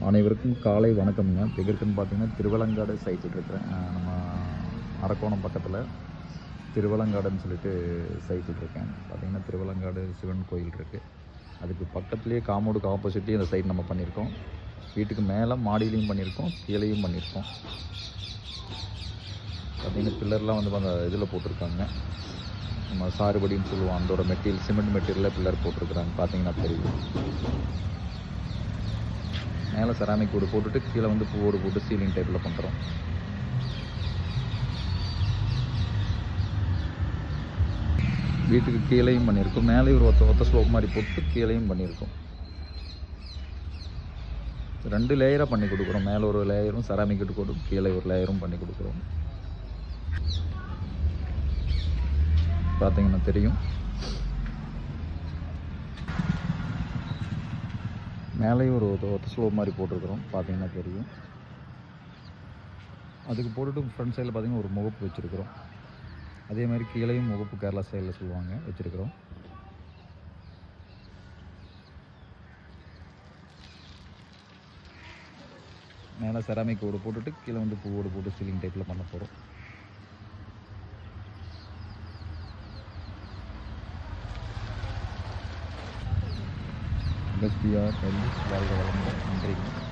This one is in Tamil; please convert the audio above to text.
அனைவருக்கும் காலை வணக்கம்ங்க. எங்கே இருக்குன்னு பார்த்தீங்கன்னா திருவலங்காடு சைட்டில் இருக்கிறேன். நம்ம அரக்கோணம் பக்கத்தில் திருவலங்காடுன்னு சொல்லிட்டு சைட்டில் இருக்கேன். பார்த்திங்கன்னா திருவலங்காடு சிவன் கோயில் இருக்குது. அதுக்கு பக்கத்துலேயே காம்பவுண்டுக்கு ஆப்போசிட்லேயே இந்த சைட் நம்ம பண்ணியிருக்கோம். வீட்டுக்கு மேலே மாடியிலையும் பண்ணியிருக்கோம், கீழேயும் பண்ணியிருக்கோம். பார்த்திங்கன்னா பில்லர்லாம் வந்து அந்த இதில் போட்டிருக்காங்க. நம்ம சாறுபடின்னு சொல்லுவோம், அதோட மெட்டீரியல் சிமெண்ட் மெட்டீரியலில் பில்லர் போட்டிருக்கிறாங்க. பார்த்திங்கன்னா தெரியும். மேலே செராமிக் ஓடு போட்டுட்டு கீழே வந்து பூவோடு போட்டு சீலிங் டைப்பில் பண்ணுறோம். வீட்டுக்கு கீழேயும் பண்ணியிருக்கோம். மேலே ஒரு ஒத்த ஸ்லோப் மாதிரி போட்டு கீழேயும் பண்ணியிருக்கோம். 2 லேயராக பண்ணி கொடுக்குறோம். மேலே ஒரு லேயரும் செராமிக் போட்டு கீழே ஒரு லேயரும் பண்ணி கொடுக்குறோம். பார்த்தீங்கன்னா தெரியும். மேலேயும் ஒரு ஒத்த ஸ்லோப் மாதிரி போட்டிருக்கிறோம். பார்த்தீங்கன்னா தெரியும். அதுக்கு போட்டுட்டு ஃப்ரண்ட் சைடில் பார்த்திங்கன்னா ஒரு முகப்பு வச்சுருக்கிறோம். அதே மாதிரி கீழேயும் முகப்பு கேரளா ஸ்டைலில் சொல்லுவாங்க வச்சுருக்கிறோம். மேலே செராமிக் ஓடு போட்டுட்டு கீழே வந்து பூவோடு போட்டு சீலிங் டைப்பில் பண்ண போகிறோம். எஸ்பிஆர் வாழ்க வளமுடன். நன்றிங்க.